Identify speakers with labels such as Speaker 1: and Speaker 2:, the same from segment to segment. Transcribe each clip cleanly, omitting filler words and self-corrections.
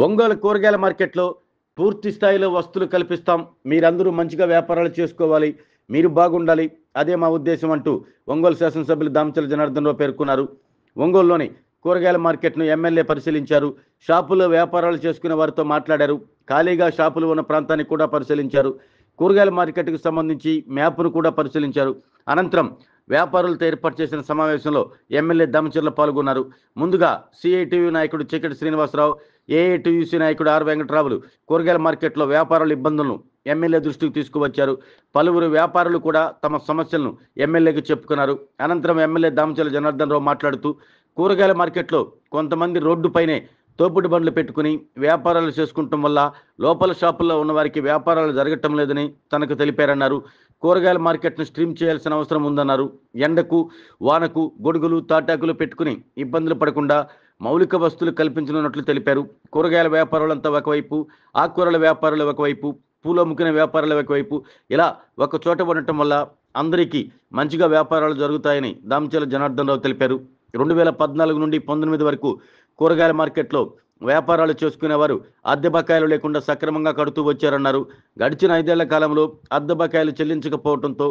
Speaker 1: ఒంగోలు కూరగాయల మార్కెట్లో పూర్తి స్థాయిలో వస్తువులు కల్పిస్తాం. మీరందరూ మంచిగా వ్యాపారాలు చేసుకోవాలి. మీరు బాగుండాలి. అదే మా ఉద్దేశం అంటూ ఒంగోలు శాసనసభ్యులు దామచల జనార్దన్ రావు పేర్కొన్నారు. ఒంగోలులోని కూరగాయల మార్కెట్ను ఎమ్మెల్యే పరిశీలించారు. షాపుల్లో వ్యాపారాలు చేసుకునే వారితో మాట్లాడారు. ఖాళీగా షాపులు ఉన్న ప్రాంతాన్ని కూడా పరిశీలించారు. కూరగాయల మార్కెట్కు సంబంధించి మ్యాప్ను కూడా పరిశీలించారు. అనంతరం వ్యాపారులతో ఏర్పాటు చేసిన సమావేశంలో ఎమ్మెల్యే దామచర్ల పాల్గొన్నారు. ముందుగా సిఐటియు నాయకుడు చిక్కటి శ్రీనివాసరావు, ఏఐటియుసి నాయకుడు ఆర్ వెంకటరావులు కూరగాయల మార్కెట్లో వ్యాపారుల ఇబ్బందులను ఎమ్మెల్యే దృష్టికి తీసుకువచ్చారు. పలువురు వ్యాపారులు కూడా తమ సమస్యలను ఎమ్మెల్యేకి చెప్పుకున్నారు. అనంతరం ఎమ్మెల్యే దామచర్ల జనార్దన్ రావు మాట్లాడుతూ కూరగాయల మార్కెట్లో కొంతమంది రోడ్డుపైనే తోపుడు బండ్లు పెట్టుకుని వ్యాపారాలు చేసుకుంటం వల్ల లోపల షాపుల్లో ఉన్న వారికి వ్యాపారాలు జరగటం లేదని తనకు తెలిపారన్నారు. కూరగాయల మార్కెట్ను స్ట్రీమ్ చేయాల్సిన అవసరం ఉందన్నారు. ఎండకు వానకు గొడుగులు తాటాకులు పెట్టుకుని ఇబ్బందులు పడకుండా మౌలిక వస్తువులు కల్పించనున్నట్లు తెలిపారు. కూరగాయల వ్యాపారులంతా ఒకవైపు, ఆకుకూరల వ్యాపారులు ఒకవైపు, పూలు అమ్ముకునే వ్యాపారులు ఒకవైపు ఇలా ఒక చోట ఉండటం వల్ల అందరికీ మంచిగా వ్యాపారాలు జరుగుతాయని దామచర్ల జనార్దన్ రావు తెలిపారు. 2014 నుండి 19 వరకు కూరగాయల మార్కెట్లో వ్యాపారాలు చేసుకునేవారు అద్దె బకాయిలు లేకుండా సక్రమంగా కడుతూ వచ్చారన్నారు. గడిచిన 5 ఏళ్ల కాలంలో అద్దె బకాయిలు చెల్లించకపోవడంతో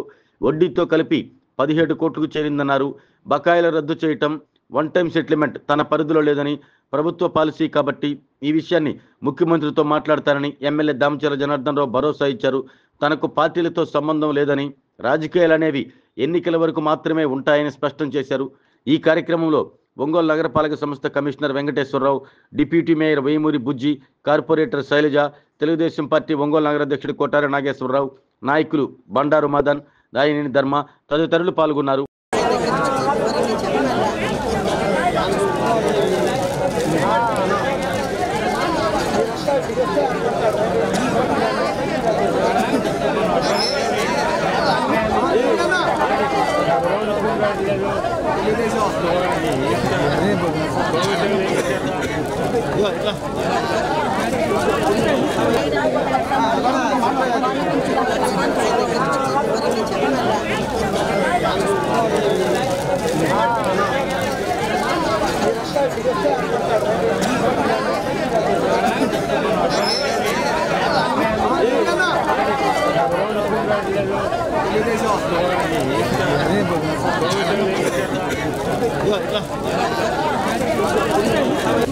Speaker 1: వడ్డీతో కలిపి 17 కోట్లకు చేరిందన్నారు. బకాయిలు రద్దు చేయటం, వన్ టైం సెటిల్మెంట్ తన పరిధిలో లేదని, ప్రభుత్వ పాలసీ కాబట్టి ఈ విషయాన్ని ముఖ్యమంత్రితో మాట్లాడతారని ఎమ్మెల్యే దామచర్ల జనార్దన్ రావు భరోసా ఇచ్చారు. తనకు పార్టీలతో సంబంధం లేదని, రాజకీయాలు అనేవి ఎన్నికల వరకు మాత్రమే ఉంటాయని స్పష్టం చేశారు. ఈ కార్యక్రమంలో ఒంగోలు నగరపాలక సంస్థ commissioner Venkateswararao, deputy mayor Vemuri Bujji, corporator Sailaja, Telugudesam party Ongole నగర అధ్యక్షుడు కొట్టారి నాగేశ్వరరావు, నాయకులు బండారు మదన్, దాయినేని ధర్మ తదితరులు పాల్గొన్నారు.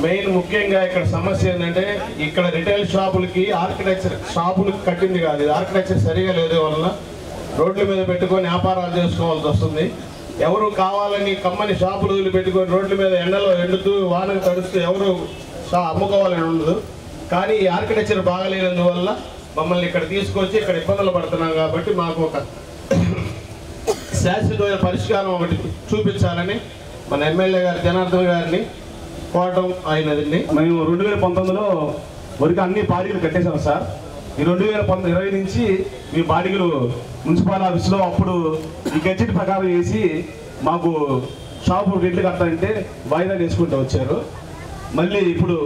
Speaker 2: మెయిన్ ముఖ్యంగా ఇక్కడ సమస్య ఏంటంటే ఇక్కడ రిటైల్ షాపులకి ఆర్కిటెక్చర్ షాపులకు కట్టింది కాదు, ఆర్కిటెక్చర్ సరిగా లేదు వలన రోడ్ల మీద పెట్టుకొని వ్యాపారాలు చేసుకోవాల్సి వస్తుంది. ఎవరు కావాలని కమ్మని షాపులు పెట్టుకొని రోడ్ల మీద ఎండలో ఎండుతూ వానకు తడుస్తూ ఎవరు అమ్ముకోవాలని ఉండదు. కానీ ఈ ఆర్కిటెక్చర్ బాగలేనందువల్ల మమ్మల్ని ఇక్కడ తీసుకొచ్చి ఇక్కడ ఇబ్బందులు పడుతున్నాం. కాబట్టి మాకు ఒక శాశ్వతమైన పరిష్కారం ఒకటి చూపించాలని మన ఎమ్మెల్యే గారు జనార్దన్ గారిని కోవటం అయినదండి.
Speaker 3: మేము 2019లో వరకు అన్ని బాడీలు కట్టేశాం సార్. ఈ 2020 నుంచి మీ బాడీలు మున్సిపల్ ఆఫీస్లో అప్పుడు ఈ గెడ్జెట్ ప్రకారం వేసి మాకు షాపు రెట్లు కట్టాలంటే వాయిదాలు వేసుకుంటూ వచ్చారు. మళ్ళీ ఇప్పుడు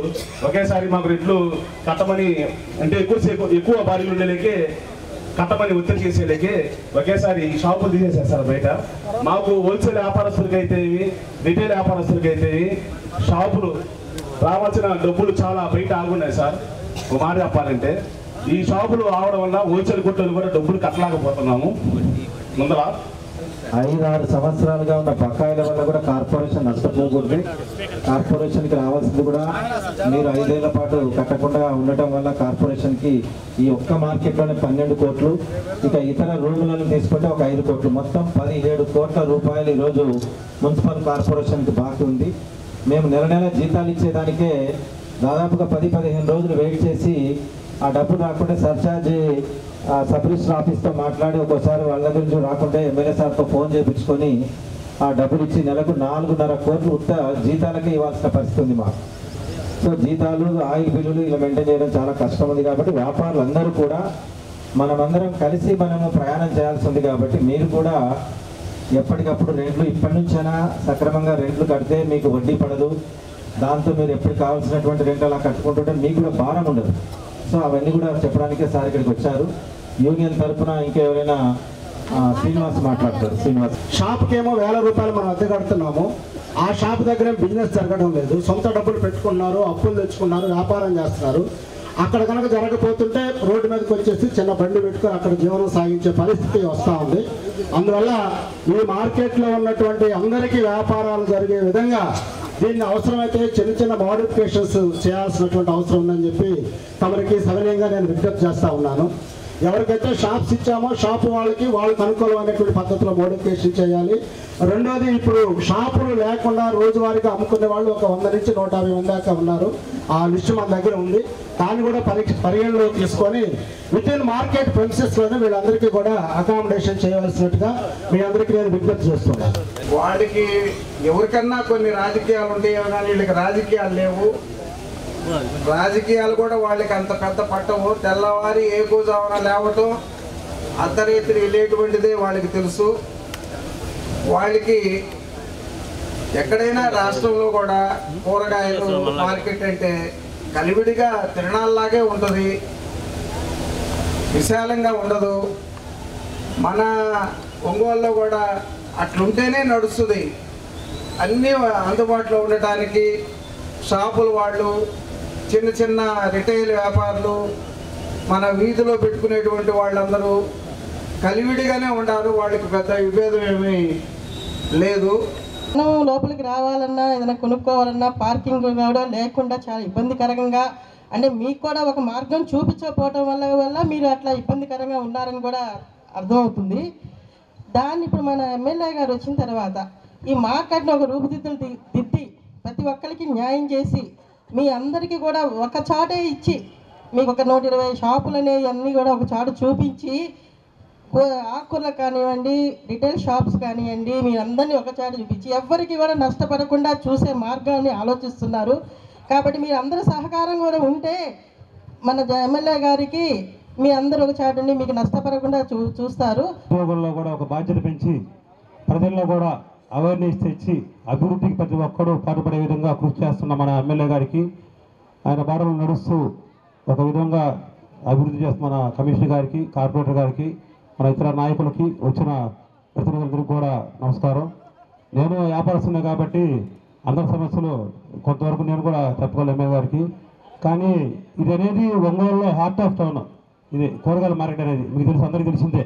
Speaker 3: ఒకేసారి మాకు రెట్లు కట్టమని అంటే ఎక్కువ బాడీలు ఉండేలేకే కట్టమని ఒత్తిడి చేసేలేకే ఒకేసారి ఈ షాపులు తీసేసారు సార్. బయట మాకు హోల్సేల్ వ్యాపారస్తులకి అయితే రిటైల్ వ్యాపారస్తులకి అయితే షాపులు రావాల్సిన డబ్బులు చాలా బయట ఆగున్నాయి సార్. ఒక మాట చెప్పాలంటే ఈ షాపులు రావడం వల్ల హోల్సేల్ కొట్టలు కూడా డబ్బులు కట్టలేకపోతున్నాము. ముందర
Speaker 4: 5-6 సంవత్సరాలుగా ఉన్న బకాయిల వల్ల కూడా కార్పొరేషన్ నష్టపోకూడదు. కార్పొరేషన్కి రావాల్సింది కూడా మీరు 5 ఏళ్ల పాటు కట్టకుండా ఉండటం వల్ల కార్పొరేషన్కి ఈ ఒక్క మార్కెట్లోనే 12 కోట్లు, ఇక ఇతర రూములను తీసుకుంటే ఒక 5 కోట్లు, మొత్తం 17 కోట్ల రూపాయలు ఈరోజు మున్సిపల్ కార్పొరేషన్కి బాకీ ఉంది. మేము నెల జీతాలు ఇచ్చేదానికే దాదాపుగా 10-15 రోజులు వెయిట్ చేసి ఆ డబ్బు రాకుండా సర్చార్జ్ సబ్ రిజిస్టర్ ఆఫీస్తో మాట్లాడి ఒక్కోసారి వాళ్ళ దగ్గర నుంచి రాకుంటే ఎమ్మెల్యే సార్తో ఫోన్ చేయించుకొని ఆ డబ్బులు ఇచ్చి నెలకు 4.5 కోట్లు ఉత్త జీతాలకే ఇవ్వాల్సిన పరిస్థితి ఉంది మాకు. సో జీతాలు, ఆయిల్ బిల్లులు ఇలా మెయింటైన్ చేయడం చాలా కష్టం ఉంది. కాబట్టి వ్యాపారులందరూ కూడా మనమందరం కలిసి మనము ప్రయాణం చేయాల్సి ఉంది. కాబట్టి మీరు కూడా ఎప్పటికప్పుడు రెంట్లు ఇప్పటి నుంచైనా సక్రమంగా రెంట్లు కడితే మీకు వడ్డీ పడదు. దాంతో మీరు ఎప్పుడు కావాల్సినటువంటి రెంట్ అలా కట్టుకుంటుంటే మీకు కూడా భారం ఉండదు. సో అవన్నీ కూడా చెప్పడానికే సార్ ఇక్కడికి వచ్చారు. యూనియన్ తరఫున ఇంకెవరైనా శ్రీనివాస్ మాట్లాడతారు. శ్రీనివాస్.
Speaker 5: షాప్కి ఏమో 1000 రూపాయలు మనం అద్దె కడుతున్నాము. ఆ షాప్ దగ్గర బిజినెస్ జరగడం లేదు. సొంత డబ్బులు పెట్టుకున్నారు, అప్పులు తెచ్చుకున్నారు, వ్యాపారం చేస్తున్నారు. అక్కడ కనుక జరగకపోతుంటే రోడ్డు మీదకి వచ్చేసి చిన్న బండి పెట్టుకొని అక్కడ జీవనం సాగించే పరిస్థితి వస్తూ ఉంది. అందువల్ల ఈ మార్కెట్లో ఉన్నటువంటి అందరికీ వ్యాపారాలు జరిగే విధంగా దీన్ని అవసరమైతే చిన్న చిన్న మోడిఫికేషన్స్ చేయాల్సినటువంటి అవసరం ఉందని చెప్పి తమరికి సవినయంగా నేను విజ్ఞప్తి చేస్తూ ఉన్నాను. ఎవరికైతే షాప్స్ ఇచ్చామో షాపు వాళ్ళకి వాళ్ళకి అనుకూలమైనటువంటి పద్ధతిలో మోడిఫికేషన్ చేయాలి. రెండోది, ఇప్పుడు షాపులు లేకుండా రోజువారీగా అమ్ముకునే వాళ్ళు ఒక 100 నుంచి 150 మంది దాకా ఉన్నారు. ఆ లిస్టు మన దగ్గర ఉంది. దాన్ని కూడా పరిగణలో తీసుకొని విత్ ఇన్ మార్కెట్ ప్రెమిసెస్లోనే వీళ్ళందరికీ కూడా అకామిడేషన్ చేయవలసినట్టుగా మీ అందరికీ నేను విజ్ఞప్తి చేస్తున్నాను.
Speaker 6: వాడికి ఎవరికన్నా కొన్ని రాజకీయాలు ఉంటాయో కానీ వీళ్ళకి రాజకీయాలు లేవు. రాజకీయాలు కూడా వాళ్ళకి అంత పెద్ద పట్టము. తెల్లవారి ఏ కూజావన లేవటం, అర్ధరాత్రి వెళ్ళేటువంటిదే వాళ్ళకి తెలుసు. వాళ్ళకి ఎక్కడైనా రాష్ట్రంలో కూడా కూరగాయలు మార్కెట్ అంటే కలివిడిగా తిరణాల్లాగే ఉంటుంది, విశాలంగా ఉండదు. మన ఒంగోలులో కూడా అట్లుంటేనే నడుస్తుంది. అన్నీ అందుబాటులో ఉండటానికి షాపులు వాళ్ళు, చిన్న చిన్న రిటైల్ వ్యాపారులు, మన వీధిలో పెట్టుకునేటువంటి వాళ్ళందరూ కలివిడిగానే ఉంటారు. వాళ్ళకి పెద్ద విభేదం ఏమీ లేదు.
Speaker 7: మనం లోపలికి రావాలన్నా ఏదైనా కొనుక్కోవాలన్నా పార్కింగ్ కూడా లేకుండా చాలా ఇబ్బందికరంగా, అంటే మీకు కూడా ఒక మార్గం చూపించకపోవటం వల్ల మీరు అట్లా ఇబ్బందికరంగా ఉన్నారని కూడా అర్థమవుతుంది. దాన్ని ఇప్పుడు మన ఎమ్మెల్యే గారు వచ్చిన తర్వాత ఈ మార్కెట్ని ఒక రూపుదిద్దులు దిద్ది ప్రతి ఒక్కరికి న్యాయం చేసి మీ అందరికీ కూడా ఒక చాటే ఇచ్చి మీకు ఒక 120 షాపులు అనేవి అన్నీ కూడా ఒక చాటు చూపించి ఆకుకూరలకు కానివ్వండి, రిటైల్ షాప్స్ కానివ్వండి, మీ అందరినీ ఒక చాటు చూపించి ఎవరికి కూడా నష్టపడకుండా చూసే మార్గాన్ని ఆలోచిస్తున్నారు. కాబట్టి మీరు అందరూ సహకారం కూడా ఉంటే మన ఎమ్మెల్యే గారికి మీ అందరూ ఒక చాటు మీకు నష్టపడకుండా చూస్తారు.
Speaker 8: ఉద్యోగుల్లో కూడా ఒక బాధ్యత పెంచి ప్రజల్లో కూడా అవేర్నెస్ తెచ్చి అభివృద్ధికి ప్రతి ఒక్కరూ పాటుపడే విధంగా కృషి చేస్తున్న మన ఎమ్మెల్యే గారికి, ఆయన బాటలో నడుస్తూ ఒక విధంగా అభివృద్ధి చేస్తున్న మన కమిషనర్ గారికి, కార్పొరేటర్ గారికి, మన ఇతర నాయకులకి, వచ్చిన ప్రతినిధులందరికీ కూడా నమస్కారం. నేను వ్యాపారస్తున్నా కాబట్టి అందరి సమస్యలు కొంతవరకు నేను కూడా చెప్పగలను ఎమ్మెల్యే గారికి. కానీ ఇది అనేది ఒంగోలులో హార్ట్ ఆఫ్ టౌన్. ఇది కూరగాయల మార్కెట్ అనేది మీకు తెలుసు, అందరికీ తెలిసిందే.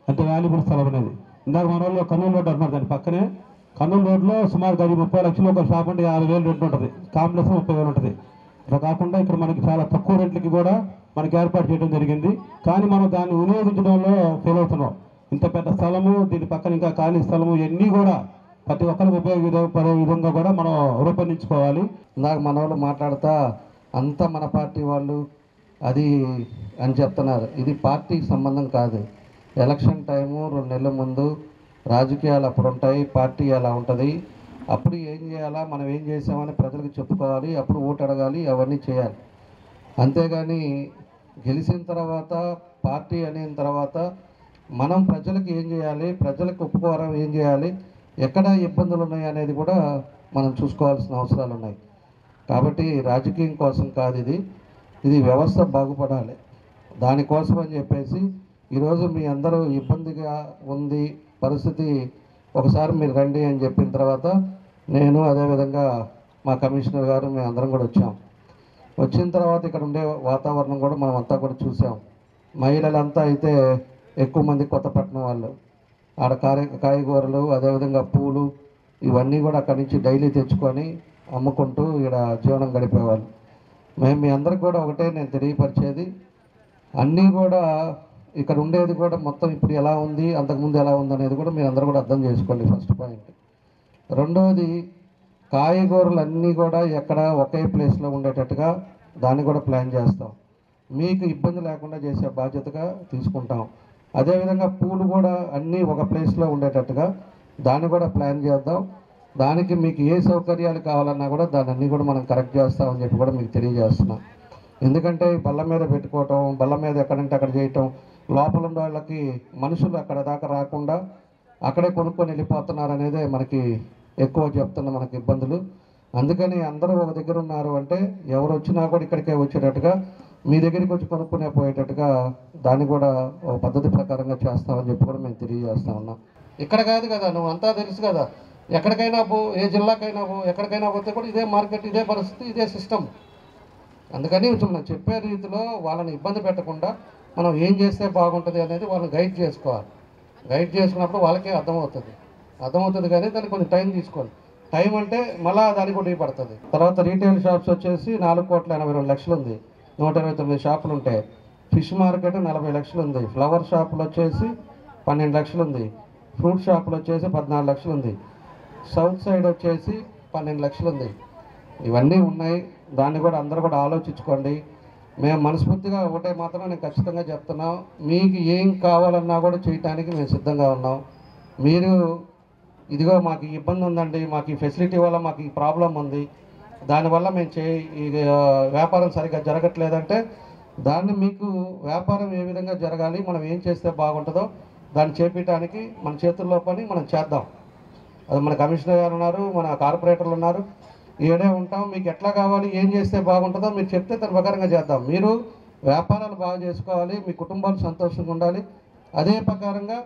Speaker 8: అంత వాల్యుబుల్ స్థలం అనేది. ఇందాక మన వాళ్ళు కర్నూలు రోడ్డు అంటున్నారు, దాని పక్కనే కర్నూలు రోడ్లో సుమారు 30 లక్షలు ఒక షాప్ అంటే 50,000 రెంట్ ఉంటుంది, కాంప్లెక్స్ 30,000 ఉంటుంది. ఇట్లా కాకుండా ఇక్కడ మనకి చాలా తక్కువ రేట్లకి కూడా మనకి ఏర్పాటు చేయడం జరిగింది. కానీ మనం దాన్ని వినియోగించడంలో ఫెయిల్ అవుతున్నాం. ఇంత పెద్ద స్థలము, దీని పక్కన ఇంకా ఖాళీ స్థలము, ఇవన్నీ కూడా ప్రతి ఒక్కరికి ఉపయోగపడే విధంగా కూడా మనం రూపొందించుకోవాలి.
Speaker 9: ఇందాక మన వాళ్ళు మాట్లాడుతా అంతా మన పార్టీ వాళ్ళు అది అని చెప్తున్నారు. ఇది పార్టీకి సంబంధం కాదు. ఎలక్షన్ టైము 2 నెలల ముందు రాజకీయాలు అప్పుడు ఉంటాయి, పార్టీ అలా ఉంటుంది. అప్పుడు ఏం చేయాలా, మనం ఏం చేసామని ప్రజలకు చెప్పుకోవాలి, అప్పుడు ఓటు అడగాలి, అవన్నీ చేయాలి. అంతేగాని గెలిచిన తర్వాత పార్టీ అయిన తర్వాత మనం ప్రజలకు ఏం చేయాలి, ప్రజలకు ఉపకారం ఏం చేయాలి, ఎక్కడ ఇబ్బందులు ఉన్నాయి అనేది కూడా మనం చూసుకోవాల్సిన అవసరాలు ఉన్నాయి. కాబట్టి రాజకీయం కోసం కాదు, ఇది వ్యవస్థ బాగుపడాలి. దానికోసం అని చెప్పేసి ఈరోజు మీ అందరూ ఇబ్బందిగా ఉంది పరిస్థితి, ఒకసారి మీరు రండి అని చెప్పిన తర్వాత నేను అదేవిధంగా మా కమిషనర్ గారు మేము అందరం కూడా వచ్చాం. వచ్చిన తర్వాత ఇక్కడ ఉండే వాతావరణం కూడా మనం అంతా కూడా చూసాం. మహిళలంతా అయితే ఎక్కువ మంది కొత్తపట్నం వాళ్ళు, ఆడ కాయగూరలు అదేవిధంగా పూలు ఇవన్నీ కూడా అక్కడి నుంచి డైలీ తెచ్చుకొని అమ్ముకుంటూ ఇక్కడ జీవనం గడిపేవాళ్ళు. మేము మీ అందరికి కూడా ఒకటే నేను తెలియపరిచేది, అన్నీ కూడా ఇక్కడ ఉండేది కూడా మొత్తం ఇప్పుడు ఎలా ఉంది, అంతకుముందు ఎలా ఉంది అనేది కూడా మీరు అందరూ కూడా అర్థం చేసుకోండి. First point. రెండవది, కాయగూరలు అన్నీ కూడా ఎక్కడ ఒకే ప్లేస్లో ఉండేటట్టుగా దాన్ని కూడా ప్లాన్ చేస్తాం. మీకు ఇబ్బంది లేకుండా చేసే బాధ్యతగా తీసుకుంటాం. అదేవిధంగా పూలు కూడా అన్నీ ఒక ప్లేస్లో ఉండేటట్టుగా దాన్ని కూడా ప్లాన్ చేద్దాం. దానికి మీకు ఏ సౌకర్యాలు కావాలన్నా కూడా దాన్ని అన్నీ కూడా మనం కరెక్ట్ చేస్తామని చెప్పి కూడా మీకు తెలియజేస్తున్నాం. ఎందుకంటే బల్ల మీద పెట్టుకోవటం, బల్ల మీద ఎక్కడంటే అక్కడ చేయటం, లోపల ఉన్న వాళ్ళకి మనుషులు అక్కడ దాకా రాకుండా అక్కడే కొనుక్కొని వెళ్ళిపోతున్నారు అనేదే మనకి ఎక్కువ చెప్తున్న మనకి ఇబ్బందులు. అందుకని అందరూ ఒక దగ్గర ఉన్నారు అంటే ఎవరు వచ్చినా కూడా ఇక్కడికే వచ్చేటట్టుగా మీ దగ్గరికి వచ్చి కొనుక్కునే పోయేటట్టుగా దాన్ని కూడా ఒక పద్ధతి ప్రకారంగా చేస్తామని చెప్పి కూడా మేము తెలియజేస్తా ఉన్నాం. ఇక్కడ కాదు కదా, నువ్వు అంతా తెలుసు కదా, ఎక్కడికైనా పో, ఏ జిల్లాకైనా పో, ఎక్కడికైనా పోతే కూడా ఇదే మార్కెట్, ఇదే పరిస్థితి, ఇదే సిస్టమ్. అందుకని మనం చెప్పే రీతిలో వాళ్ళని ఇబ్బంది పెట్టకుండా మనం ఏం చేస్తే బాగుంటుంది అనేది వాళ్ళని గైడ్ చేసుకోవాలి. గైడ్ చేసుకున్నప్పుడు వాళ్ళకే అర్థమవుతుంది కానీ దానికి కొంచెం టైం తీసుకోవాలి. టైం అంటే మళ్ళీ దానికి కూడా పడుతుంది. తర్వాత రీటైల్ షాప్స్ వచ్చేసి 4,82,00,000 ఉంది, 129 షాపులు ఉంటాయి. ఫిష్ మార్కెట్ 40 లక్షలు ఉంది, ఫ్లవర్ షాపులు వచ్చేసి 12 లక్షలు ఉంది, ఫ్రూట్ షాపులు వచ్చేసి 14 లక్షలు ఉంది, సౌత్ సైడ్ వచ్చేసి 12 లక్షలు ఉంది. ఇవన్నీ ఉన్నాయి, దాన్ని కూడా అందరూ కూడా ఆలోచించుకోండి. మేము మనస్ఫూర్తిగా ఒకటే మాత్రం నేను ఖచ్చితంగా చెప్తున్నాం, మీకు ఏం కావాలన్నా కూడా చేయటానికి మేము సిద్ధంగా ఉన్నాం. మీరు ఇదిగో మాకు ఈ ఇబ్బంది ఉందండి, మాకు ఈ ఫెసిలిటీ వల్ల మాకు ఈ ప్రాబ్లం ఉంది, దానివల్ల మేము ఈ వ్యాపారం సరిగ్గా జరగట్లేదంటే దాన్ని మీకు వ్యాపారం ఏ విధంగా జరగాలి, మనం ఏం చేస్తే బాగుంటుందో దాన్ని చేపించడానికి మన చేతుల్లో పని మనం చేద్దాం. అది మన కమిషనర్ గారు ఉన్నారు, మన కార్పొరేటర్లు ఉన్నారు, ఏడే ఉంటాం. మీకు ఎట్లా కావాలి, ఏం చేస్తే బాగుంటుందో మీరు చెప్తే దాని ప్రకారంగా చేద్దాం. మీరు వ్యాపారాలు బాగా చేసుకోవాలి, మీ కుటుంబాలు సంతోషంగా ఉండాలి, అదే ప్రకారంగా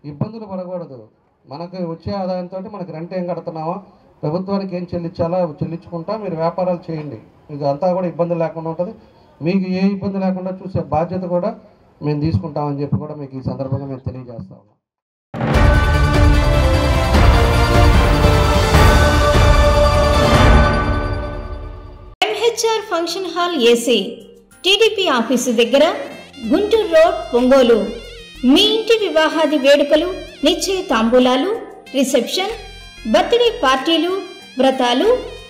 Speaker 9: ఇబ్బందులు పడకూడదు. మనకు వచ్చే ఆదాయంతో మనకి రెంట్ ఏం కడుతున్నామో, ప్రభుత్వానికి ఏం చెల్లించాలో చెల్లించుకుంటా మీరు వ్యాపారాలు చేయండి. మీకు అంతా కూడా ఇబ్బంది లేకుండా ఉంటుంది. మీకు ఏ ఇబ్బంది లేకుండా చూసే బాధ్యత కూడా మేము తీసుకుంటామని చెప్పి కూడా మీకు ఈ సందర్భంగా మేము తెలియజేస్తా ఉన్నాం.
Speaker 10: MHR function hall AC, TDP office దగ్గర, గుంటూరు రోడ్, ఒంగోలు. మీ ఇంటి వివాహాది వేడుకలు, నిశ్చయ తాంబూలాలు, రిసెప్షన్, బర్త్డే పార్టీలు, వ్రతాలు,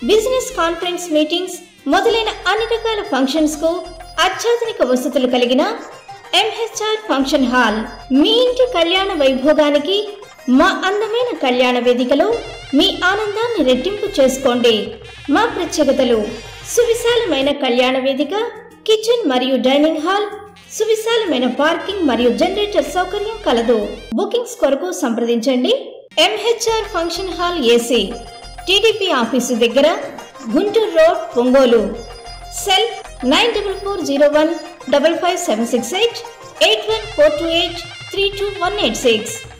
Speaker 10: బిజినెస్ కాన్ఫరెన్స్ మీటింగ్స్ మొదలైన అన్ని రకాల ఫంక్షన్స్ కు అత్యాధునిక వసతులు కలిగిన ఎంహెచ్ఆర్ ఫంక్షన్ హాల్. మీ ఇంటి కళ్యాణ వైభోగానికి మా అందమైన కళ్యాణ వేదికలో మీ ఆనందాన్ని రెట్టింపు చేసుకోండి. మా ప్రత్యేకతలు: సువిశాలమైన కళ్యాణ వేదిక, కిచెన్ మరియు డైనింగ్ హాల్, సువిశాలమైన పార్కింగ్ మరియు జనరేటర్ సౌకర్యం కలదు. బుకింగ్స్ కొరకు సంప్రదించండి. MHR function hall AC, TDP office దగ్గర, గుంటూరు రోడ్, ఒంగోలు. సెల్ 9440155768 81428 32186.